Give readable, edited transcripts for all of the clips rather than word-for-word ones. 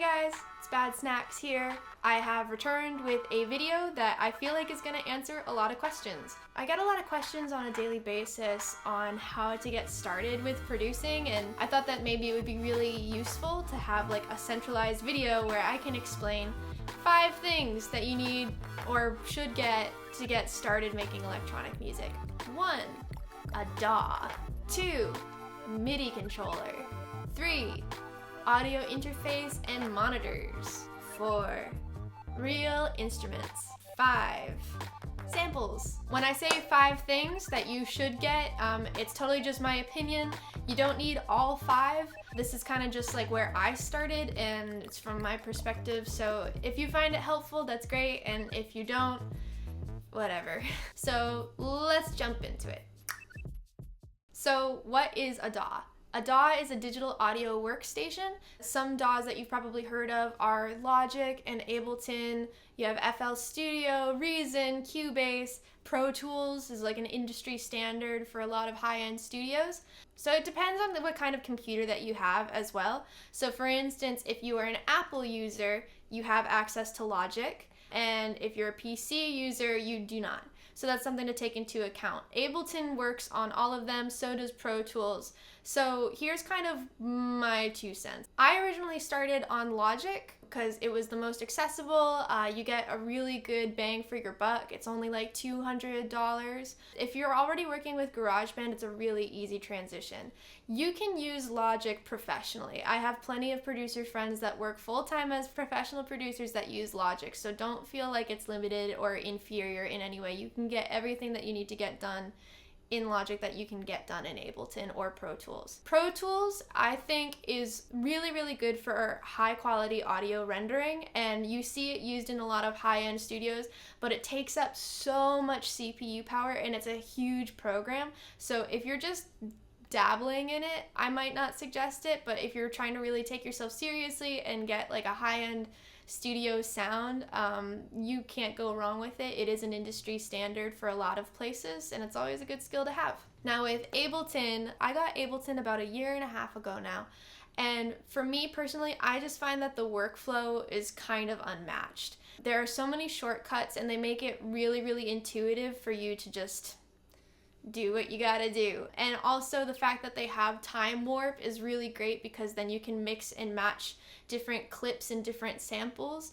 guys, it's Bad Snacks here. I have returned with a video that I feel like is going to answer a lot of questions. I get a lot of questions on a daily basis on how to get started with producing, and I thought that maybe it would be really useful to have like a centralized video where I can explain 5 things that you need or should get to get started making electronic music. 1. A DAW. 2. MIDI controller. 3. Audio interface and monitors. 4. Real instruments. 5. Samples. When I say 5 things that you should get, it's totally just my opinion. You don't need all 5. This is kind of just like where I started and it's from my perspective. So if you find it helpful, that's great. And if you don't, whatever. So let's jump into it. So what is a DAW? A DAW is a digital audio workstation. Some DAWs that you've probably heard of are Logic and Ableton. You have FL Studio, Reason, Cubase. Pro Tools is like an industry standard for a lot of high-end studios. So it depends on what kind of computer that you have as well. So for instance, if you are an Apple user, you have access to Logic. And if you're a PC user, you do not. So that's something to take into account. Ableton works on all of them, so does Pro Tools. So here's kind of my 2 cents. I originally started on Logic because it was the most accessible. You get a really good bang for your buck. It's only like $200. If you're already working with GarageBand, it's a really easy transition. You can use Logic professionally. I have plenty of producer friends that work full-time as professional producers that use Logic, so don't feel like it's limited or inferior in any way. You can get everything that you need to get done in Logic that you can get done in Ableton or Pro Tools. Pro Tools, I think, is really, really good for high quality audio rendering, and you see it used in a lot of high-end studios, but it takes up so much CPU power and it's a huge program. So if you're just dabbling in it, I might not suggest it, but if you're trying to really take yourself seriously and get like a high-end studio sound, you can't go wrong with it. It is an industry standard for a lot of places, and it's always a good skill to have. Now with Ableton, I got Ableton about 1.5 years ago now, and for me personally, I just find that the workflow is kind of unmatched. There are so many shortcuts, and they make it really, really intuitive for you to just do what you gotta do. And also the fact that they have time warp is really great because then you can mix and match different clips and different samples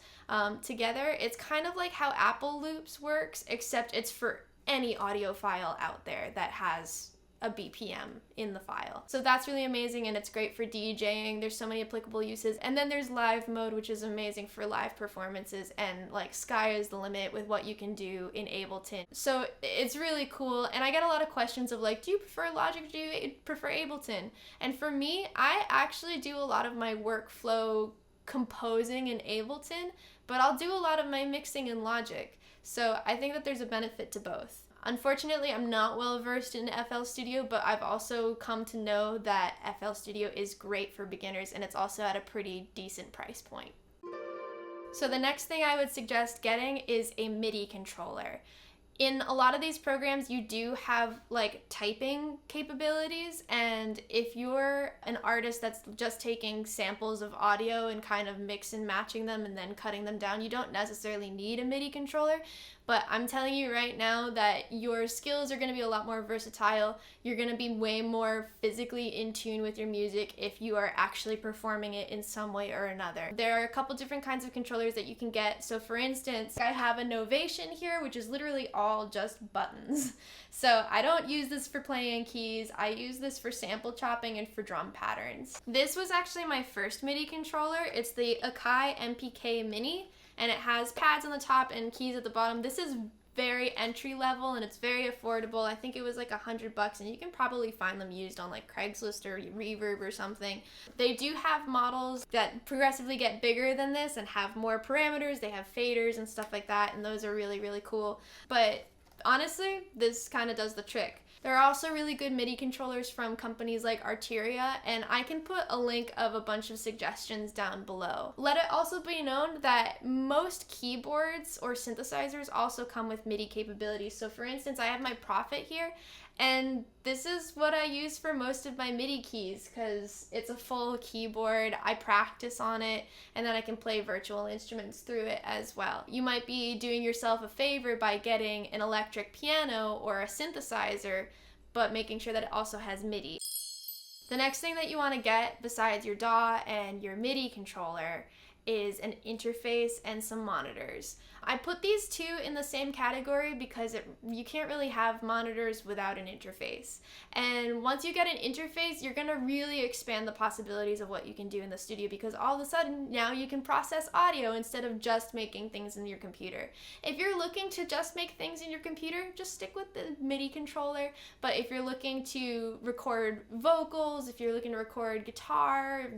together. It's kind of like how Apple Loops works, except it's for any audio file out there that has a BPM in the file. So that's really amazing, and it's great for DJing. There's so many applicable uses. And then there's live mode, which is amazing for live performances, and like sky is the limit with what you can do in Ableton. So it's really cool, and I get a lot of questions of like, do you prefer Logic, do you prefer Ableton? And for me, I actually do a lot of my workflow composing in Ableton, but I'll do a lot of my mixing in Logic. So I think that there's a benefit to both. Unfortunately, I'm not well versed in FL Studio, but I've also come to know that FL Studio is great for beginners, and it's also at a pretty decent price point. So the next thing I would suggest getting is a MIDI controller. In a lot of these programs, you do have like typing capabilities, and if you're an artist that's just taking samples of audio and kind of mix and matching them and then cutting them down, you don't necessarily need a MIDI controller. But I'm telling you right now that your skills are going to be a lot more versatile. You're going to be way more physically in tune with your music if you are actually performing it in some way or another. There are a couple different kinds of controllers that you can get. So for instance, I have a Novation here, which is literally all just buttons. So I don't use this for playing keys. I use this for sample chopping and for drum patterns. This was actually my first MIDI controller. It's the Akai MPK Mini, and it has pads on the top and keys at the bottom. This is very entry level, and it's very affordable. I think it was like $100, and you can probably find them used on like Craigslist or Reverb or something. They do have models that progressively get bigger than this and have more parameters. They have faders and stuff like that, and those are really, really cool. But honestly, this kind of does the trick. There are also really good MIDI controllers from companies like Arteria, and I can put a link of a bunch of suggestions down below. Let it also be known that most keyboards or synthesizers also come with MIDI capabilities. So for instance, I have my Prophet here, And this is what I use for most of my MIDI keys because it's a full keyboard. I practice on it, and then I can play virtual instruments through it as well. You might be doing yourself a favor by getting an electric piano or a synthesizer, but making sure that it also has MIDI. The next thing that you want to get besides your DAW and your MIDI controller is an interface and some monitors. I put these two in the same category because you can't really have monitors without an interface. And once you get an interface, you're gonna really expand the possibilities of what you can do in the studio, because all of a sudden now you can process audio instead of just making things in your computer. If you're looking to just make things in your computer, just stick with the MIDI controller. But if you're looking to record vocals, if you're looking to record guitar,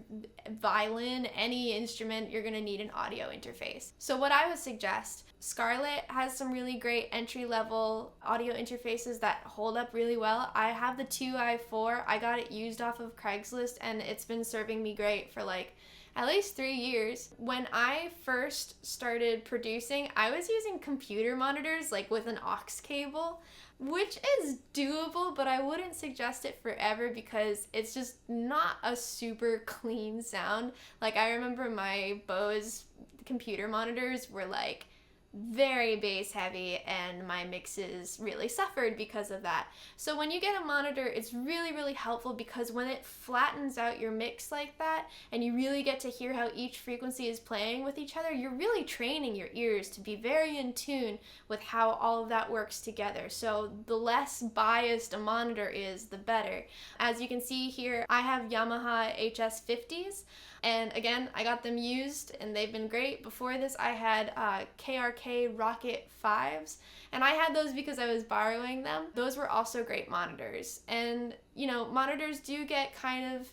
violin, any instrument, you're gonna need an audio interface. So what I would suggest, Scarlett has some really great entry-level audio interfaces that hold up really well. I have the 2i4. I got it used off of Craigslist, and it's been serving me great for like at least 3 years. When I first started producing, I was using computer monitors like with an aux cable, which is doable, but I wouldn't suggest it forever because it's just not a super clean sound. Like, I remember my Bose computer monitors were like very bass heavy, and my mixes really suffered because of that. So when you get a monitor, it's really, really helpful because when it flattens out your mix like that and you really get to hear how each frequency is playing with each other, you're really training your ears to be very in tune with how all of that works together. So the less biased a monitor is, the better. As you can see here, I have Yamaha HS50s. And again, I got them used and they've been great. Before this, I had KRK Rocket 5s, and I had those because I was borrowing them. Those were also great monitors. And, you know, monitors do get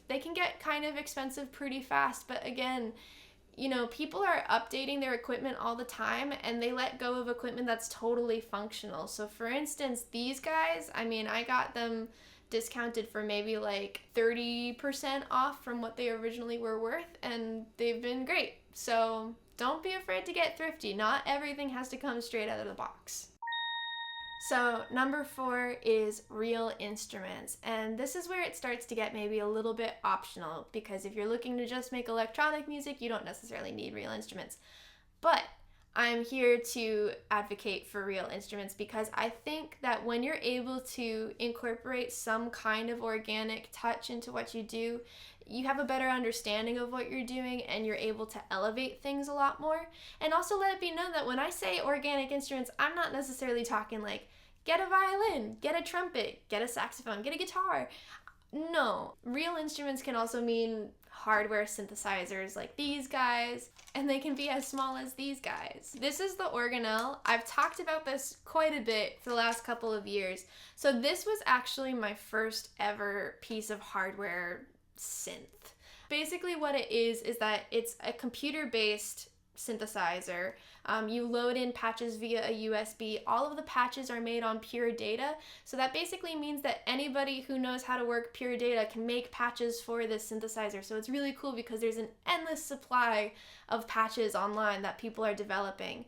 they can get kind of expensive pretty fast, but again, you know, people are updating their equipment all the time, and they let go of equipment that's totally functional. So for instance, these guys, I mean, I got them discounted for maybe like 30% off from what they originally were worth, and they've been great. So don't be afraid to get thrifty. Not everything has to come straight out of the box. So number 4 is real instruments, and this is where it starts to get maybe a little bit optional, because if you're looking to just make electronic music, you don't necessarily need real instruments. But I'm here to advocate for real instruments because I think that when you're able to incorporate some kind of organic touch into what you do, you have a better understanding of what you're doing and you're able to elevate things a lot more. And also let it be known that when I say organic instruments, I'm not necessarily talking like get a violin, get a trumpet, get a saxophone, get a guitar. No, real instruments can also mean hardware synthesizers like these guys, and they can be as small as these guys. This is the organelle. I've talked about this quite a bit for the last couple of years. So this was actually my first ever piece of hardware synth. Basically what it is that it's a computer-based synthesizer. You load in patches via a USB. All of the patches are made on pure data. So that basically means that anybody who knows how to work pure data can make patches for this synthesizer. So it's really cool because there's an endless supply of patches online that people are developing.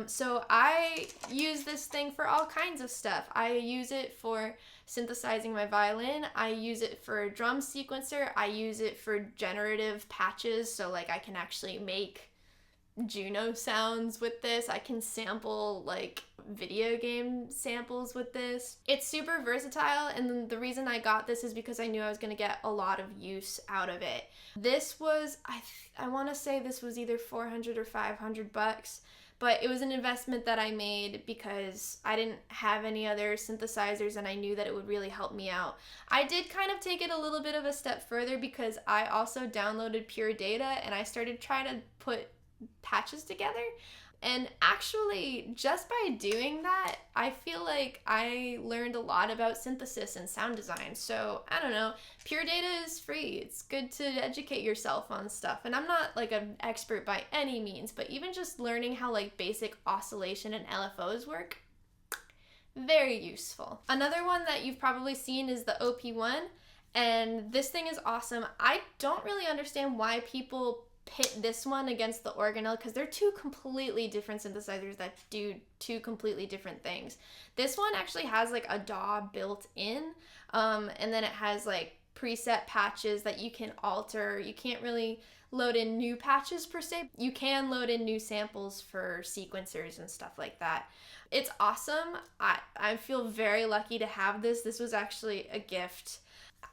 So I use this thing for all kinds of stuff. I use it for synthesizing my violin. I use it for a drum sequencer. I use it for generative patches. So like I can actually make Juno sounds with this. I can sample like video game samples with this. It's super versatile, and the reason I got this is because I knew I was going to get a lot of use out of it. This was, I want to say this was either 400 or 500 bucks, but it was an investment that I made because I didn't have any other synthesizers and I knew that it would really help me out. I did kind of take it a little bit of a step further because I also downloaded pure data and I started trying to put patches together, and actually just by doing that I feel like I learned a lot about synthesis and sound design. So I don't know, pure data is free. It's good to educate yourself on stuff, and I'm not like an expert by any means, but even just learning how like basic oscillation and LFOs work, very useful. Another one that you've probably seen is the OP1, and this thing is awesome. I don't really understand why people pit this one against the organelle because they're two completely different synthesizers that do two completely different things. This one actually has like a DAW built in, and then it has like preset patches that you can alter. You can't really load in new patches per se. You can load in new samples for sequencers and stuff like that. It's awesome. I feel very lucky to have this. This was actually a gift.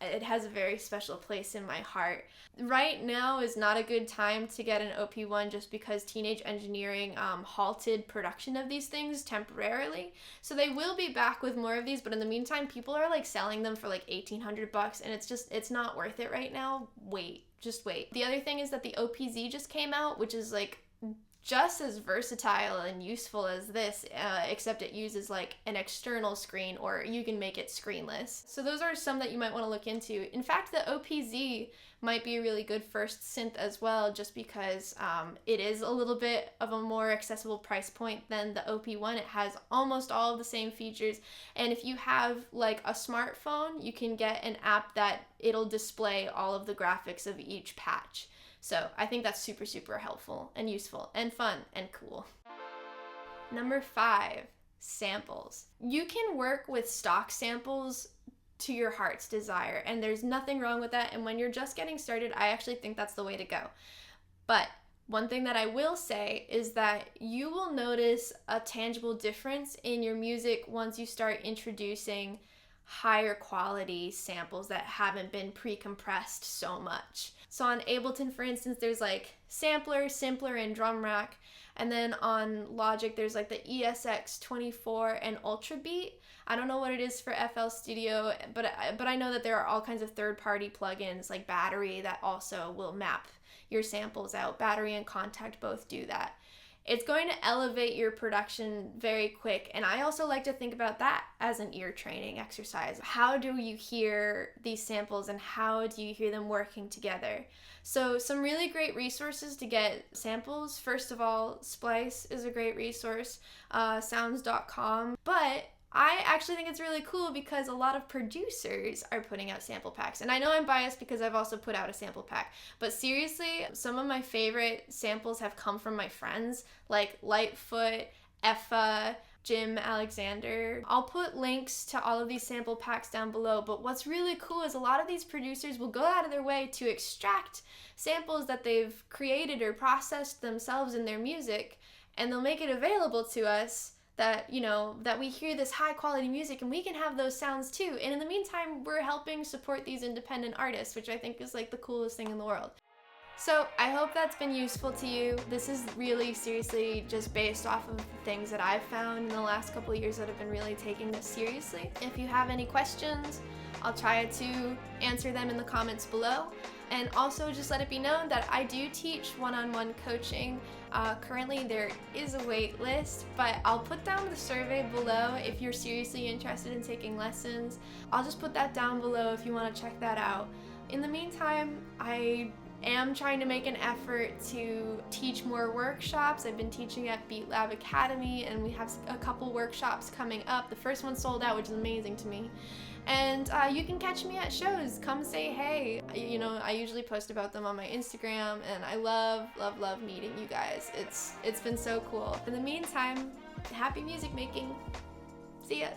It has a very special place in my heart. Right now is not a good time to get an OP1 just because Teenage Engineering halted production of these things temporarily. So they will be back with more of these, but in the meantime, people are like selling them for like $1,800 and it's not worth it right now. Just wait. The other thing is that the OPZ just came out, which is like just as versatile and useful as this, except it uses like an external screen, or you can make it screenless. So those are some that you might want to look into. In fact, the OPZ might be a really good first synth as well, just because it is a little bit of a more accessible price point than the OP1. It has almost all of the same features, and if you have like a smartphone, you can get an app that it'll display all of the graphics of each patch. So I think that's super, super helpful and useful and fun and cool. Number 5, samples. You can work with stock samples to your heart's desire, and there's nothing wrong with that. And when you're just getting started, I actually think that's the way to go. But one thing that I will say is that you will notice a tangible difference in your music once you start introducing higher quality samples that haven't been pre-compressed so much. So on Ableton, for instance, there's like sampler, simpler, and drum rack. And then on Logic, there's like the ESX24 and Ultra Beat. I don't know what it is for FL Studio, but I know that there are all kinds of third-party plugins like Battery that also will map your samples out. Battery and Contact both do that. It's going to elevate your production very quick, and I also like to think about that as an ear training exercise. How do you hear these samples, and how do you hear them working together? So some really great resources to get samples. First of all, Splice is a great resource, sounds.com, but I actually think it's really cool because a lot of producers are putting out sample packs. And I know I'm biased because I've also put out a sample pack. But seriously, some of my favorite samples have come from my friends, like Lightfoot, Effa, Jim Alexander. I'll put links to all of these sample packs down below, but what's really cool is a lot of these producers will go out of their way to extract samples that they've created or processed themselves in their music, and they'll make it available to us that, you know, that we hear this high quality music and we can have those sounds too. And in the meantime, we're helping support these independent artists, which I think is like the coolest thing in the world. So I hope that's been useful to you. This is really seriously just based off of the things that I've found in the last couple of years that have been really taking this seriously. If you have any questions, I'll try to answer them in the comments below. And also just let it be known that I do teach one-on-one coaching. Currently there is a wait list, but I'll put down the survey below if you're seriously interested in taking lessons. I'll just put that down below if you want to check that out. In the meantime, I am trying to make an effort to teach more workshops. I've been teaching at Beat Lab Academy, and we have a couple workshops coming up. The first one sold out, which is amazing to me. And you can catch me at shows. Come say hey. You know, I usually post about them on my Instagram, and I love, love, love meeting you guys. It's been so cool. In the meantime, happy music making. See ya.